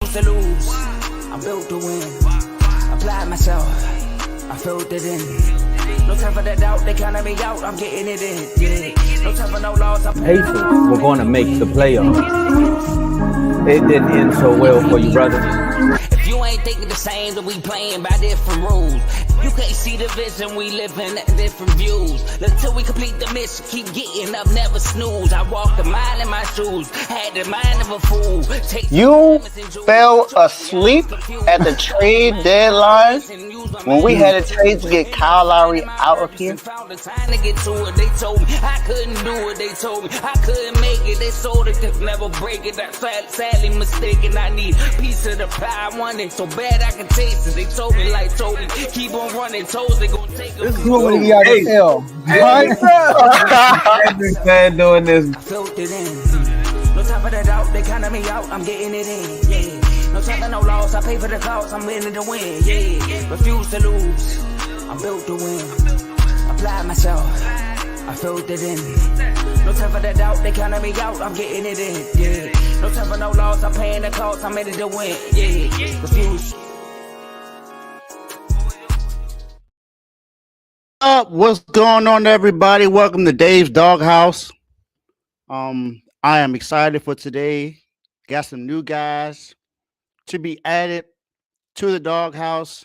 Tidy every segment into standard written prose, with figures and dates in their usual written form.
refuse to lose. I'm built to win. Apply myself. I filled it in. No time for the doubt. They counted me out. I'm getting it in. Yeah. No time for no loss. Pacers were going to make the playoffs. It didn't end so well for you, brother. If you ain't thinking the same, then we playing by different rules. You can't see the vision, we living at different views. Until we complete the mission, keep getting up, never snooze. I walked a mile in my shoes, had the mind of a fool. You fell asleep at the trade deadline when we had a trade to get Kyle Lowry out of here. They told me I couldn't do it. They told me I couldn't make it. They sold it, could never break it. That's sadly mistaken. I need a piece of the pie. I want it so bad I can taste it. They told me keep on running. Toes they gonna take it. This is what we got to tell. This man doing this. I felt it in. No time for the doubt. They counted me out. I'm getting it in. Yeah. No time for no loss. I pay for the cost. I'm winning to win. Yeah. Refuse to lose. I'm built to win. Apply myself. I filled it in. No time for the doubt. They counted me out. I'm getting it in. Yeah. No time for no loss. I'm paying the cost. I'm in it to win. Yeah. Refuse. What's going on, everybody? Welcome to Dave's Doghouse. I am excited for today. Got some new guys to be added to the doghouse,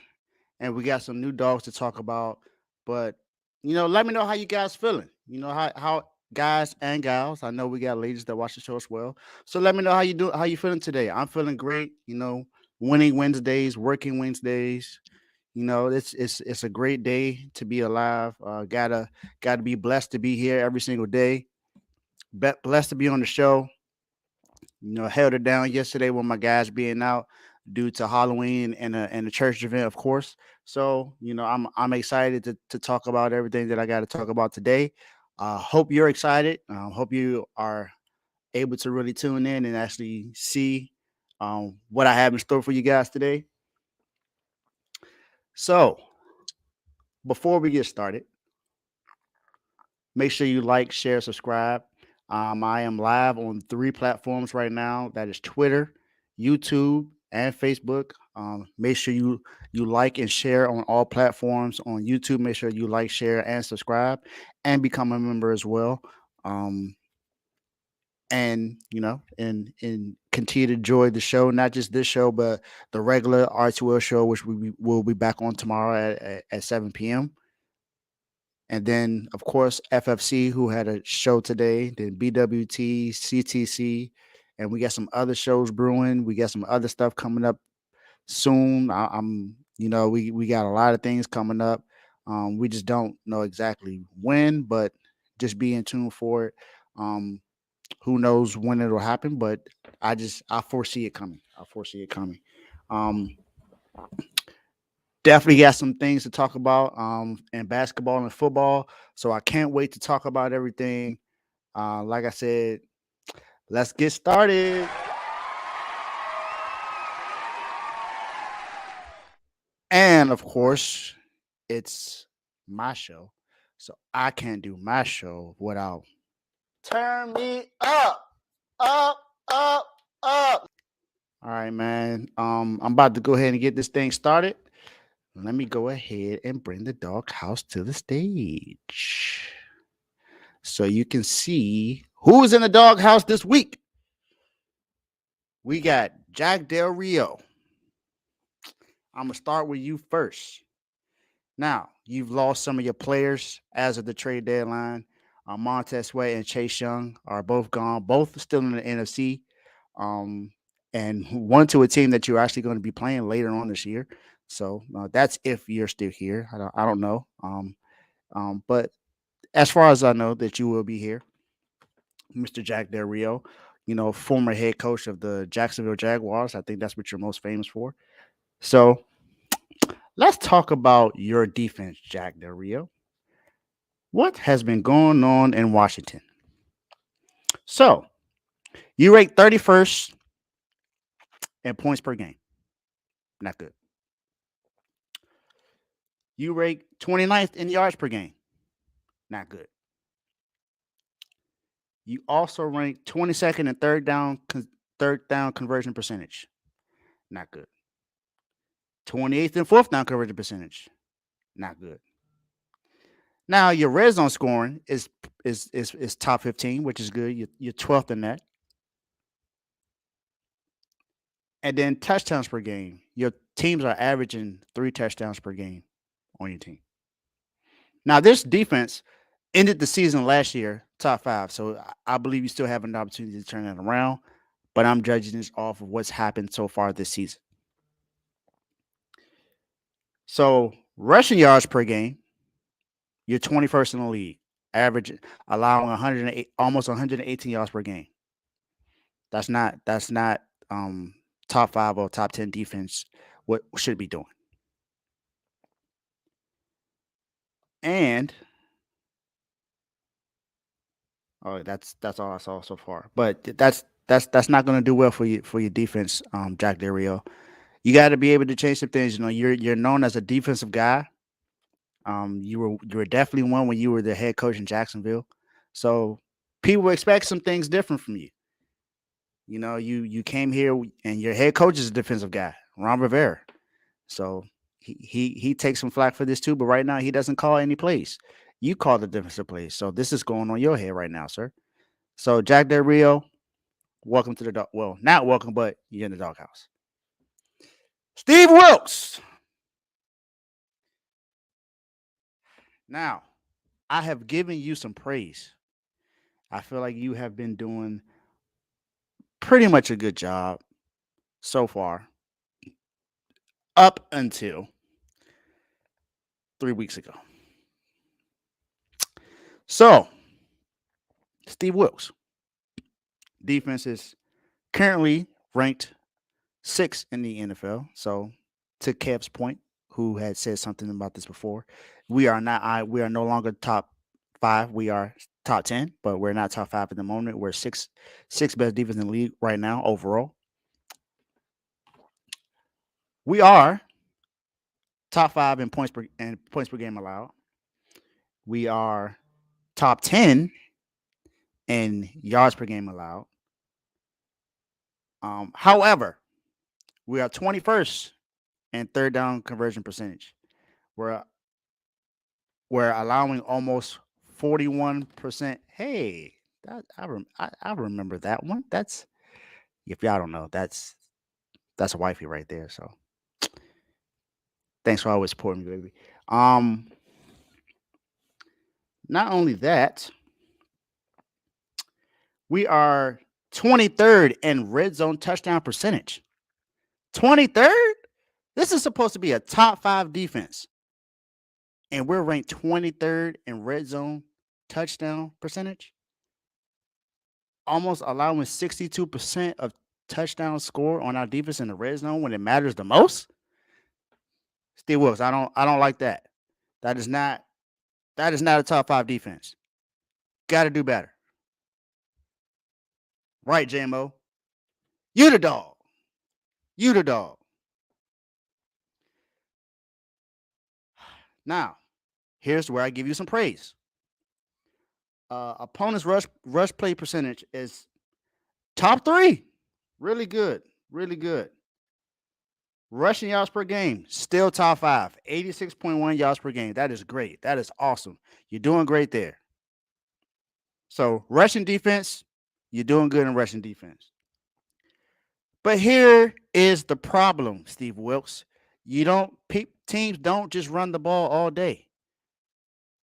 and we got some new dogs to talk about. But let me know how you guys feeling. How guys and gals. I know we got ladies that watch the show as well. So let me know how you feeling today. I'm feeling great. Winning Wednesdays, working Wednesdays. It's a great day to be alive. Gotta be blessed to be here every single day. Blessed to be on the show. Held it down yesterday with my guys being out due to Halloween and a church event, of course. So I'm excited to talk about everything that I got to talk about today. Hope you're excited. Hope you are able to really tune in and actually see what I have in store for you guys today. So, before we get started, make sure you like, share, subscribe. I am live on 3 platforms right now. That is Twitter, YouTube, and Facebook. Make sure you like and share on all platforms. On YouTube, make sure you like, share, and subscribe, and become a member as well. And continue to enjoy the show, not just this show, but the regular R2L show, which we will be back on tomorrow at 7 p.m. And then, of course, FFC, who had a show today, then BWT, CTC, and we got some other shows brewing. We got some other stuff coming up soon. We got a lot of things coming up. We just don't know exactly when, but just be in tune for it. Who knows when it'll happen, but I foresee it coming. Definitely got some things to talk about in basketball and football. So I can't wait to talk about everything. Like I said, let's get started. And of course, it's my show. So I can't do my show without turn me up. All right, man. I'm about to go ahead and get this thing started. Let me go ahead and bring the doghouse to the stage so you can see who's in the doghouse this week. We got Jack Del Rio. I'm going to start with you first. Now, you've lost some of your players as of the trade deadline. Montez Sweat and Chase Young are both gone, both still in the NFC, and one to a team that you're actually going to be playing later on this year. So that's if you're still here. I don't know. But as far as I know, that you will be here, Mr. Jack Del Rio, former head coach of the Jacksonville Jaguars. I think that's what you're most famous for. So let's talk about your defense, Jack Del Rio. What has been going on in Washington? So you rate 31st in points per game. Not good. You rate 29th in yards per game. Not good. You also rank 22nd in third down conversion percentage. Not good. 28th and fourth down conversion percentage. Not good. Now your red zone scoring is top 15, which is good. You're 12th in that. And then touchdowns per game. Your teams are averaging 3 touchdowns per game on your team. Now this defense ended the season last year top 5, so I believe you still have an opportunity to turn that around. But I'm judging this off of what's happened so far this season. So rushing yards per game, you're 21st in the league, average allowing 108, almost 118 yards per game. That's not top 5 or top 10 defense. What should be doing? And that's all I saw so far. But that's not going to do well for your defense, Jack Del Rio. You got to be able to change some things. You know, you're known as a defensive guy. You were definitely one when you were the head coach in Jacksonville. So people expect some things different from you. You know, you came here and your head coach is a defensive guy, Ron Rivera. So he takes some flack for this too. But right now he doesn't call any plays. You call the defensive plays. So this is going on your head right now, sir. So Jack Del Rio, welcome to the dog. Well, not welcome, but you're in the doghouse. Steve Wilkes. Now, I have given you some praise. I feel like you have been doing pretty much a good job so far, up until 3 weeks ago. So, Steve Wilkes, defense is currently ranked 6th in the NFL. So, to Kev's point, who had said something about this before, we are no longer top 5. We are top 10, but we're not top 5 at the moment. We're sixth best defense in the league right now overall. We are top 5 in points per game allowed. We are top 10 in yards per game allowed. However, we are 21st in third down conversion percentage. We're allowing almost 41%. Hey, I remember that one. That's, if y'all don't know, that's a wifey right there. So thanks for always supporting me, baby. Not only that, we are 23rd in red zone touchdown percentage. 23rd? This is supposed to be a top 5 defense. And we're ranked 23rd in red zone touchdown percentage. Almost allowing 62% of touchdowns score on our defense in the red zone when it matters the most. Steve Wilkes, I don't like that. That is not a top 5 defense. Got to do better. Right, JMO. You the dog. You the dog. Now, here's where I give you some praise. Opponent's rush play percentage is top 3. Really good. Really good. Rushing yards per game, still top 5. 86.1 yards per game. That is great. That is awesome. You're doing great there. So, rushing defense, you're doing good in rushing defense. But here is the problem, Steve Wilkes. Teams don't just run the ball all day.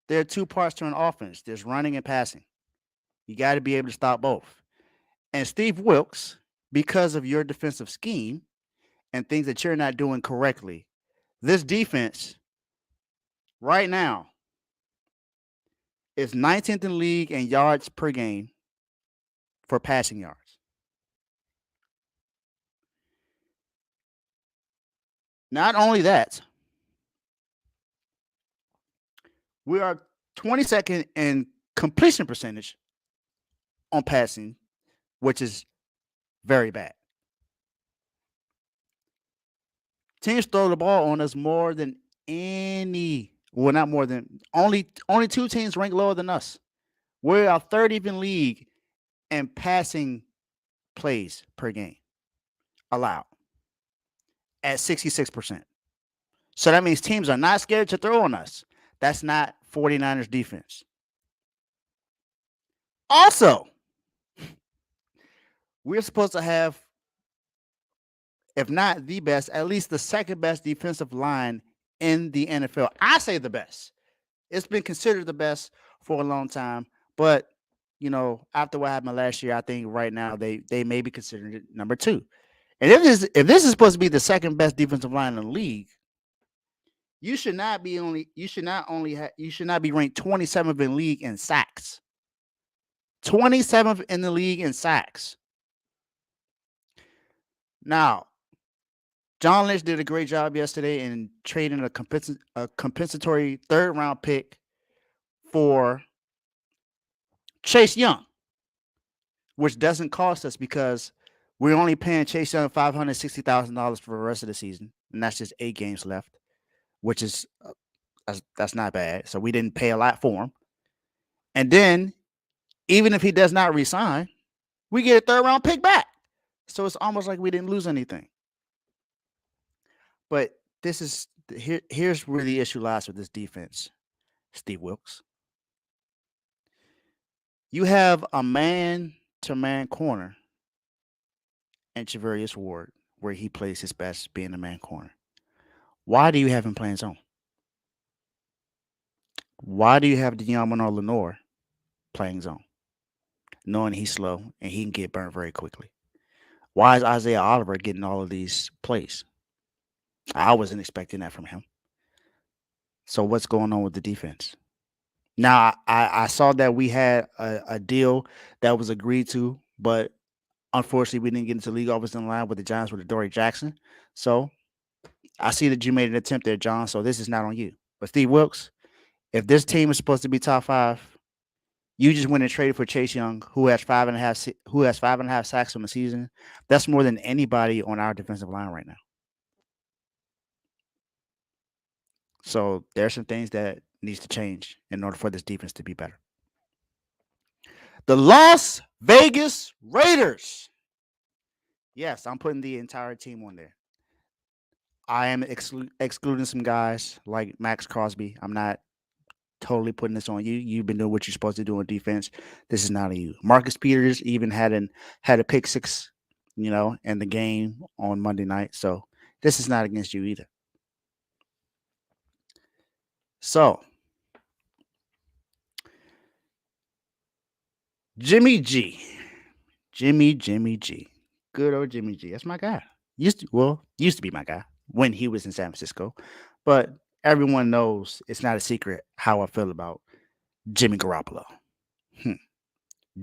There are 2 parts to an offense. There's running and passing. You got to be able to stop both. And Steve Wilkes, because of your defensive scheme and things that you're not doing correctly, this defense right now is 19th in the league in yards per game for passing yards. Not only that, we are 22nd in completion percentage on passing, which is very bad. Teams throw the ball on us more than not more than, only 2 teams rank lower than us. We're our 30th in league in passing plays per game allowed. at 66%. So that means teams are not scared to throw on us. That's not 49ers defense. Also, we're supposed to have, if not the best, at least the second best defensive line in the NFL. I say the best. It's been considered the best for a long time, but after what happened last year, I think right now they may be considering it number two. And if this is supposed to be the second best defensive line in the league, you should not be ranked 27th in league in sacks. 27th in the league in sacks. Now, John Lynch did a great job yesterday in trading a compensatory third round pick for Chase Young, which doesn't cost us because we're only paying Chase Young $560,000 for the rest of the season, and that's just 8 games left, which is that's not bad. So we didn't pay a lot for him. And then, even if he does not resign, we get a third round pick back. So it's almost like we didn't lose anything. But here's where the issue lies with this defense, Steve Wilkes. You have a man-to-man corner in Javarius Ward, where he plays his best being a man corner. Why do you have him playing zone? Why do you have De'Amon Lenore playing zone, knowing he's slow and he can get burned very quickly? Why is Isaiah Oliver getting all of these plays? I wasn't expecting that from him. So what's going on with the defense? Now, I saw that we had a deal that was agreed to, but unfortunately, we didn't get into league offensive line with the Giants with Adoree Jackson. So I see that you made an attempt there, John. So this is not on you. But Steve Wilkes, if this team is supposed to be top 5, you just went and traded for Chase Young, who has 5.5 sacks on the season. That's more than anybody on our defensive line right now. So there's some things that needs to change in order for this defense to be better. The Las Vegas Raiders. Yes, I'm putting the entire team on there. I am excluding some guys like Max Crosby. I'm not totally putting this on you. You've been doing what you're supposed to do on defense. This is not on you. Marcus Peters even had a pick 6, in the game on Monday night. So this is not against you either. So Jimmy G. Good old Jimmy G. That's my guy. Used to be my guy when he was in San Francisco. But everyone knows it's not a secret how I feel about Jimmy Garoppolo.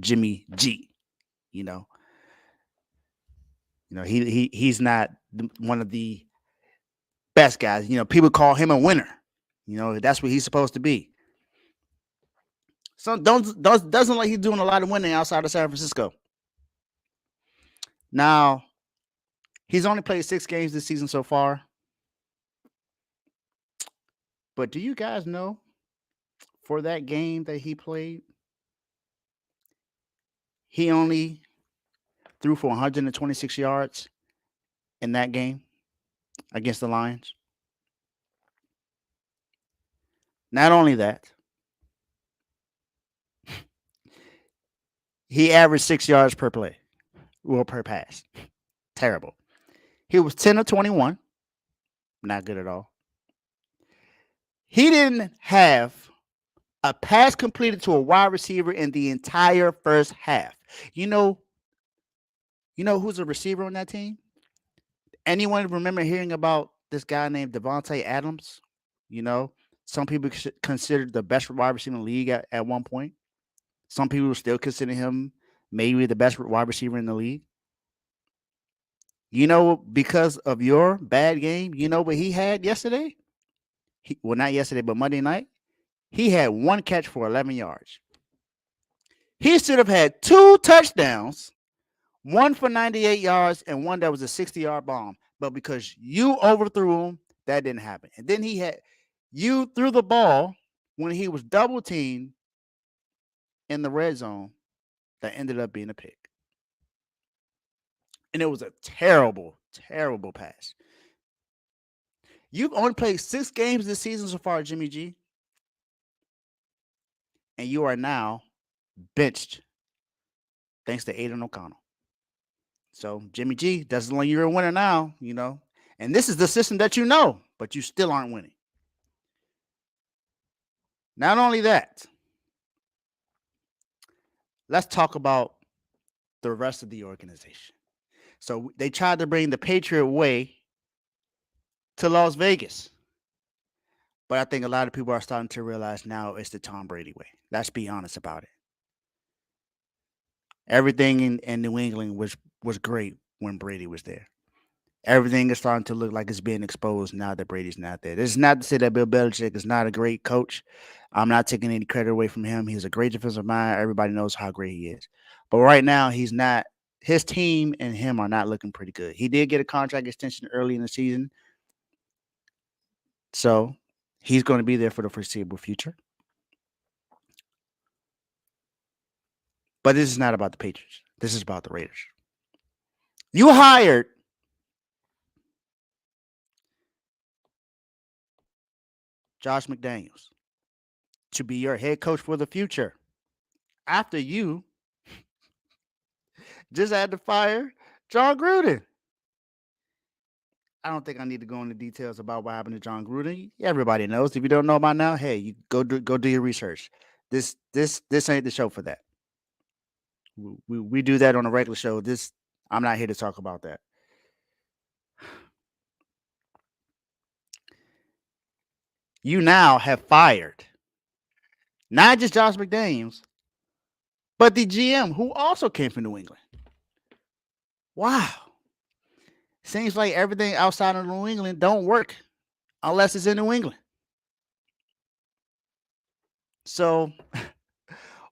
Jimmy G. He's not one of the best guys. People call him a winner. That's what he's supposed to be. So doesn't like he's doing a lot of winning outside of San Francisco. Now, he's only played 6 games this season so far. But do you guys know, for that game that he played, he only threw for 126 yards in that game against the Lions? Not only that, he averaged 6 yards per play. Well, per pass. Terrible. He was 10 of 21. Not good at all. He didn't have a pass completed to a wide receiver in the entire first half. You know who's a receiver on that team? Anyone remember hearing about this guy named Devontae Adams? Some people considered the best wide receiver in the league at one point. Some people still consider him maybe the best wide receiver in the league. Because of your bad game, what he had yesterday? Not yesterday, but Monday night. He had 1 catch for 11 yards. He should have had 2 touchdowns, 1 for 98 yards and 1 that was a 60-yard bomb. But because you overthrew him, that didn't happen. And then you threw the ball when he was double teamed in the red zone that ended up being a pick. And it was a terrible, terrible pass. You've only played 6 games this season so far, Jimmy G, and you are now benched thanks to Aiden O'Connell. So Jimmy G, doesn't mean you're a winner now, And this is the system that you know, but you still aren't winning. Not only that, let's talk about the rest of the organization. So they tried to bring the Patriot way to Las Vegas. But I think a lot of people are starting to realize now it's the Tom Brady way. Let's be honest about it. Everything in New England was great when Brady was there. Everything is starting to look like it's being exposed now that Brady's not there. This is not to say that Bill Belichick is not a great coach. I'm not taking any credit away from him. He's a great defensive mind. Everybody knows how great he is. But right now, he's not. His team and him are not looking pretty good. He did get a contract extension early in the season. So he's going to be there for the foreseeable future. But this is not about the Patriots. This is about the Raiders. You hired Josh McDaniels to be your head coach for the future after you just had to fire John Gruden. I don't think I need to go into details about what happened to John Gruden. Everybody knows. If you don't know about now, hey, you go do your research. This ain't the show for that. We do that on a regular show. I'm not here to talk about that. You now have fired not just Josh McDaniels, but the GM who also came from New England. Wow. Seems like everything outside of New England don't work unless it's in New England. So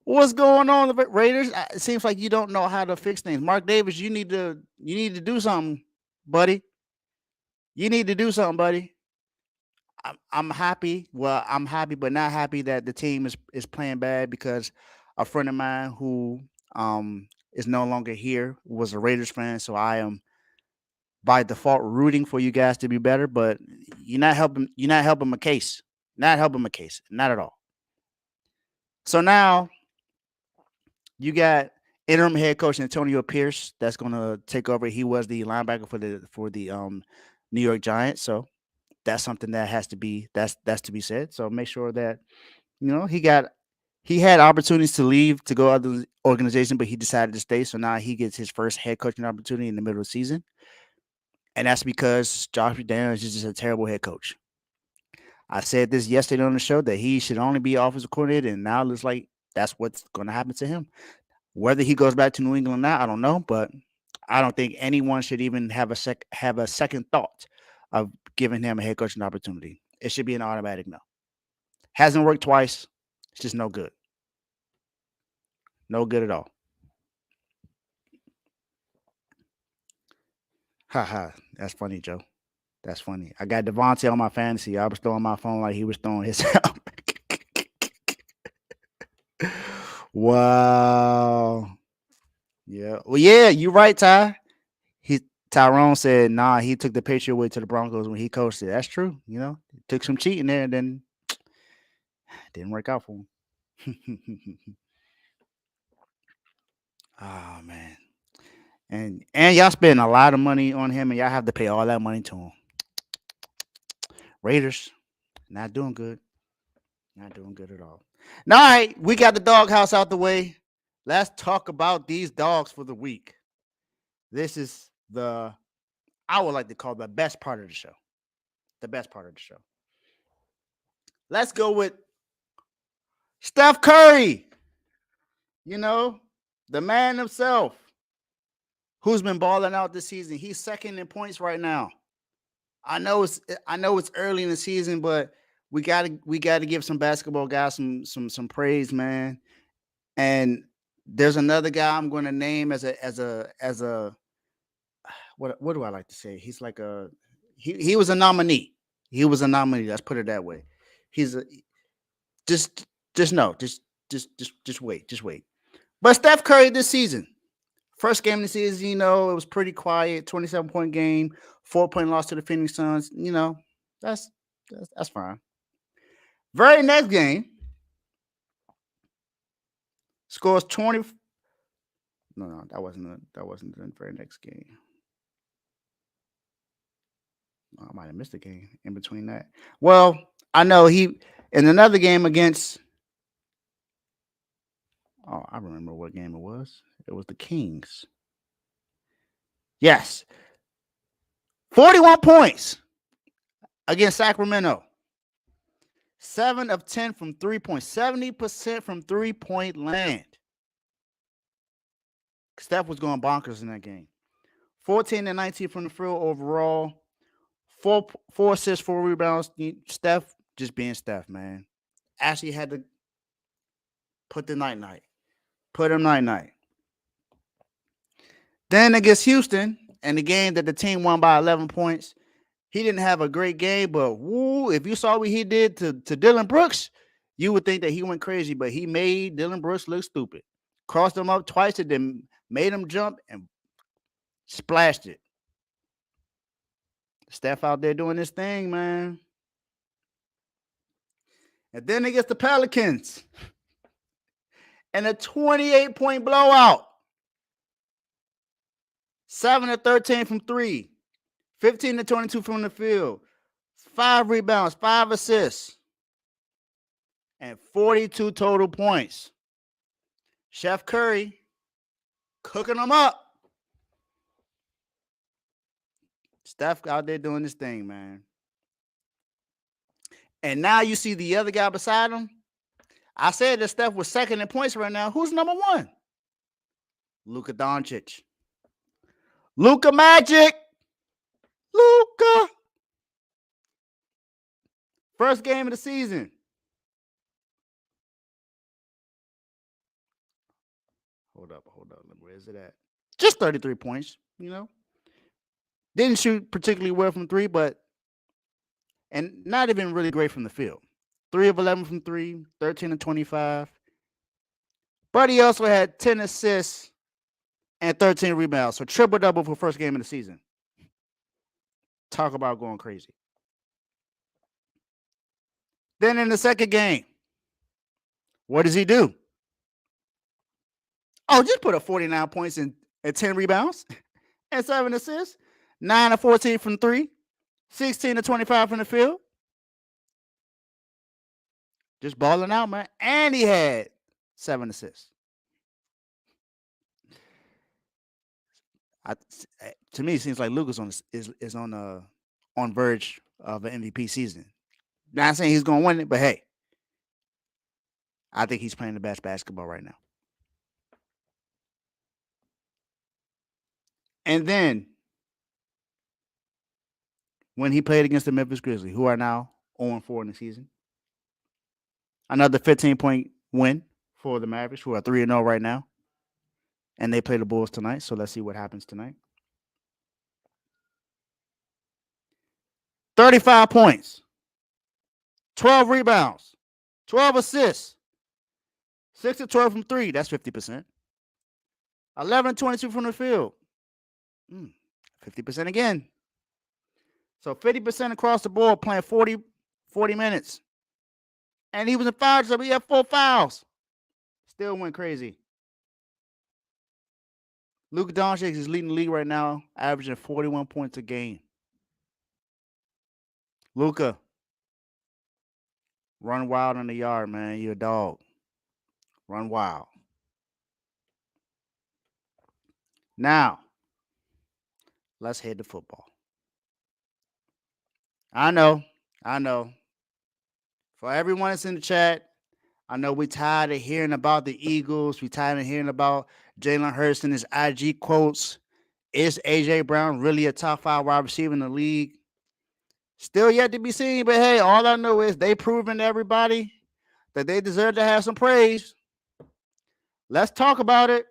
what's going on with Raiders? It seems like you don't know how to fix things. Mark Davis, you need to do something, buddy. You need to do something, buddy. I'm happy. Well, I'm happy, but not happy that the team is playing bad because a friend of mine who is no longer here was a Raiders fan. So I am by default rooting for you guys to be better, but you're not helping. You're not helping my case. Not helping my case. Not at all. So now you got interim head coach Antonio Pierce that's going to take over. He was the linebacker for the New York Giants. So that's something that has to be that's to be said. So make sure that he had opportunities to leave to go other organization, but he decided to stay. So now he gets his first head coaching opportunity in the middle of the season, and that's because Josh McDaniels is just a terrible head coach. I said this yesterday on the show that he should only be offensive coordinator, and now it looks like that's what's going to happen to him. Whether he goes back to New England or not, I don't know, but I don't think anyone should even have a second thought of giving him a head coaching opportunity. It should be an automatic no. Hasn't worked twice. It's just no good. No good at all. Ha. That's funny, Joe. That's funny. I got Devontae on my fantasy. I was throwing my phone like he was throwing his out. Wow. Yeah. Well, yeah, you're right, Ty. Tyrone said, nah, he took the Patriot way to the Broncos when he coached it. That's true. Took some cheating there and then didn't work out for him. Oh, man. And y'all spending a lot of money on him, and y'all have to pay all that money to him. Raiders, not doing good. Not doing good at all. All right, we got the doghouse out the way. Let's talk about these dogs for the week. This is I would like to call the best part of the show. The best part of the show. Let's go with Steph Curry. The man himself, who's been balling out this season. He's second in points right now. I know it's early in the season, but we gotta give some basketball guys some praise, man. And there's another guy I'm going to name as a what do I like to say? He's like he was a nominee. He was a nominee. Let's put it that way. He's just wait. But Steph Curry this season, first game of the season, it was pretty quiet. 27-point game, 4-point loss to the Phoenix Suns. That's fine. Very next game scores 20. No, that wasn't the very next game. I might have missed a game in between that. Well, I know he in another game against. Oh, I remember what game it was. It was the Kings. Yes, 41 points against Sacramento. 7 of 10 from 3-point, 70% from 3-point land. Steph was going bonkers in that game. 14 and 19 from the field overall. Four assists, 4 rebounds. Steph just being Steph, man. Actually had to put the night. Put him night. Then against Houston, and the game that the team won by 11 points, he didn't have a great game, but woo, if you saw what he did to Dylan Brooks, you would think that he went crazy, but he made Dylan Brooks look stupid. Crossed him up twice and then made him jump and splashed it. Steph out there doing this thing, man. And then against the Pelicans, and a 28-point blowout. 7 of 13 from 3. 15 to 22 from the field. 5 rebounds, 5 assists, and 42 total points. Chef Curry cooking them up. Steph out there doing this thing, man. And now you see the other guy beside him. I said that Steph was second in points right now. Who's number 1? Luka Doncic. Luka Magic. Luka. First game of the season. Hold up. Where is it at? Just 33 points, Didn't shoot particularly well from 3, and not even really great from the field. 3 of 11 from 3, 13 to 25. But he also had 10 assists and 13 rebounds. So triple-double for first game of the season. Talk about going crazy. Then in the second game, what does he do? Oh, just put up 49 points and 10 rebounds and 7 assists. 9 of 14 from 3. 16 to 25 from the field. Just balling out, man. And he had 7 assists. To me, it seems like Luka's is on verge of an MVP season. Not saying he's going to win it, but hey, I think he's playing the best basketball right now. And then when he played against the Memphis Grizzlies, who are now 0-4 in the season, another 15-point win for the Mavericks, who are 3-0 right now. And they play the Bulls tonight, so let's see what happens tonight. 35 points, 12 rebounds, 12 assists, 6 of 12 from 3, that's 50%. 11 22 from the field, 50% again. So 50% across the board, playing 40 minutes. And he was in foul trouble. He had 4 fouls. Still went crazy. Luka Doncic is leading the league right now, averaging 41 points a game. Luka, run wild in the yard, man. You're a dog. Run wild. Now, let's head to football. I know. For everyone that's in the chat, I know we're tired of hearing about the Eagles. We're tired of hearing about Jalen Hurts and his IG quotes. Is A.J. Brown really a top 5 wide receiver in the league? Still yet to be seen, but hey, all I know is they proven to everybody that they deserve to have some praise. Let's talk about it.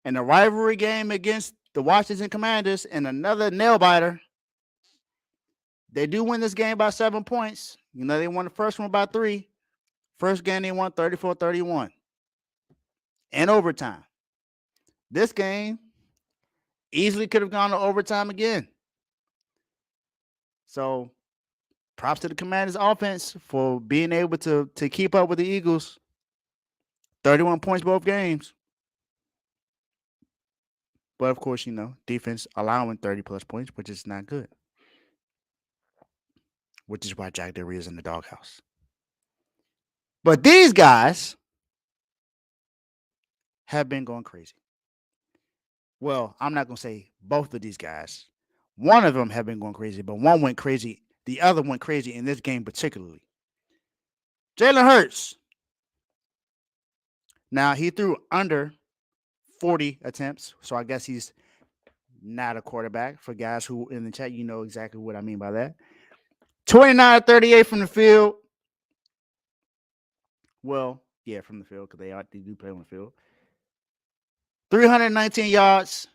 In the rivalry game against the Washington Commanders and another nail-biter, they do win this game by 7 points. They won the first one by 3. First game, they won 34-31 in overtime. This game easily could have gone to overtime again. So props to the Commanders offense for being able to keep up with the Eagles. 31 points both games. But of course, defense allowing 30 plus points, which is not good. Which is why Jack Del Rio is in the doghouse. But these guys have been going crazy. Well, I'm not going to say both of these guys. One of them have been going crazy, but one went crazy. The other went crazy in this game particularly. Jalen Hurts. Now, he threw under 40 attempts, so I guess he's not a quarterback. For guys who in the chat, you know exactly what I mean by that. 29-38 from the field. Well, yeah, from the field because they do play on the field. 319 yards,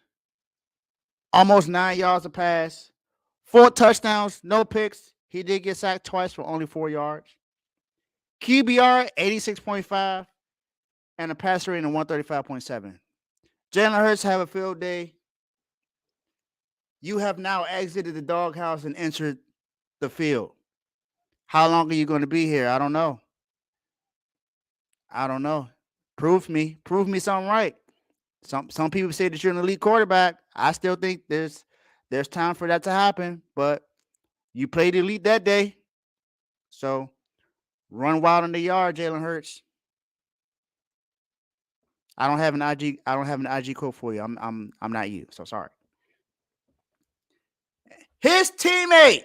almost 9 yards a pass, 4 touchdowns, no picks. He did get sacked twice for only 4 yards. QBR 86.5 and a passer rating of 135.7. Jalen Hurts have a field day. You have now exited the doghouse and entered the field. How long are you going to be here? I don't know. Prove me something right. Some people say that you're an elite quarterback. I still think there's time for that to happen, but you played elite that day. So run wild in the yard, Jalen Hurts. I don't have an IG quote for you. I'm not you. So sorry. His teammate,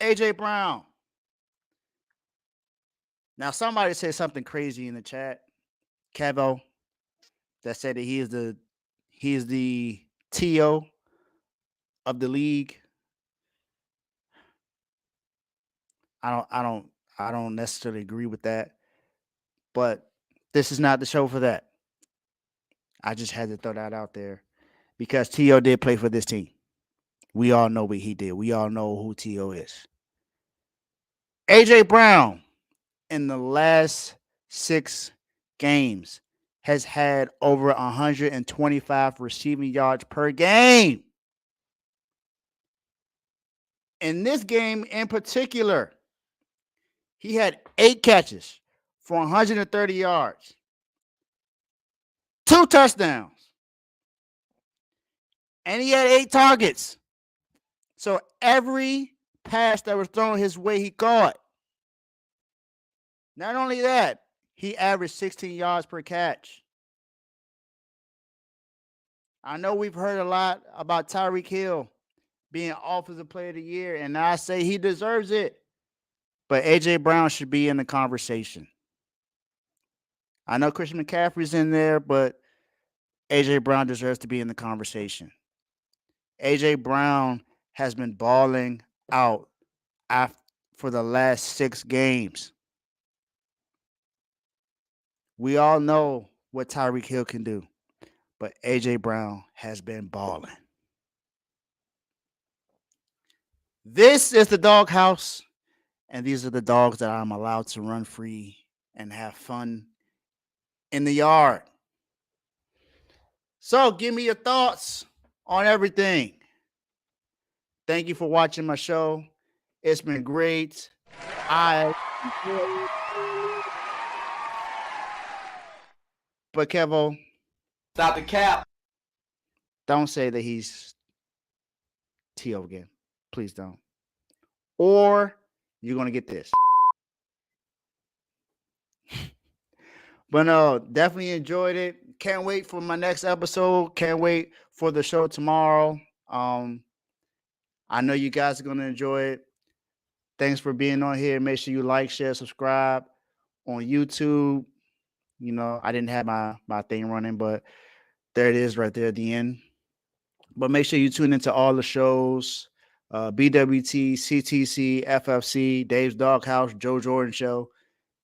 AJ Brown. Now somebody said something crazy in the chat. Kevo, that said that he is the TO of the league. I don't necessarily agree with that, but this is not the show for that. I just had to throw that out there because TO did play for this team. We all know what he did. We all know who TO is. AJ Brown in the last 6 games has had over 125 receiving yards per game. In this game in particular, he had 8 catches for 130 yards, 2 touchdowns, and he had 8 targets. So every pass that was thrown his way, he caught. Not only that, he averaged 16 yards per catch. I know we've heard a lot about Tyreek Hill being Offensive Player of the Year, and I say he deserves it. But A.J. Brown should be in the conversation. I know Christian McCaffrey's in there, but A.J. Brown deserves to be in the conversation. A.J. Brown has been balling out for the last 6 games. We all know what Tyreek Hill can do, but A.J. Brown has been balling. This is the doghouse, and these are the dogs that I'm allowed to run free and have fun in the yard. So give me your thoughts on everything. Thank you for watching my show. It's been great. But Kevo, Stop the cap. don't say that he's T.O. again. Please don't. Or you're going to get this. But no, definitely enjoyed it. Can't wait for my next episode. Can't wait for the show tomorrow. I know you guys are going to enjoy it. Thanks for being on here. Make sure you like, share, subscribe on YouTube. You know, I didn't have my thing running, but there it is right there at the end. But make sure you tune into all the shows. BWT, CTC, FFC, Dave's Doghouse, Joe Jordan Show,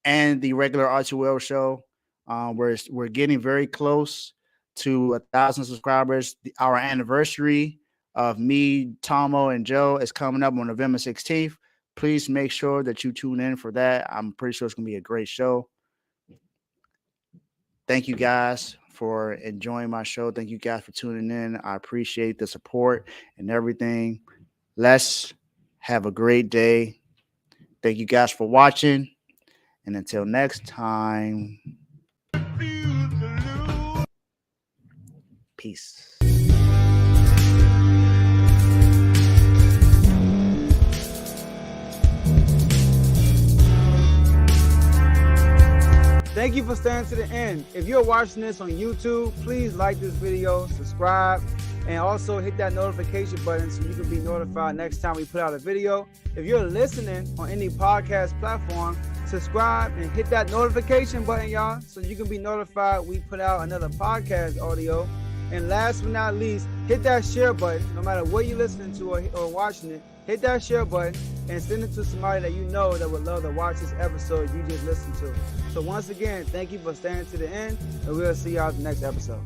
and the regular R2L show. We're getting very close to 1,000 subscribers. Our anniversary of me, Tomo, and Joe is coming up on November 16th. Please make sure that you tune in for that. I'm pretty sure it's going to be a great show. Thank you guys for enjoying my show. Thank you guys for tuning in. I appreciate the support and everything. Let's Have a great day. Thank you guys for watching. And until next time, peace. Thank you for staying to the end. If you're watching this on YouTube, please like this video, subscribe, and also hit that notification button so you can be notified next time we put out a video. If you're listening on any podcast platform, subscribe and hit that notification button, y'all, so you can be notified we put out another podcast audio. And last but not least, hit that share button. No matter what you're listening to or watching it, hit that share button and send it to somebody that you know that would love to watch this episode you just listened to. So once again, thank you for staying to the end, and we'll see y'all at the next episode.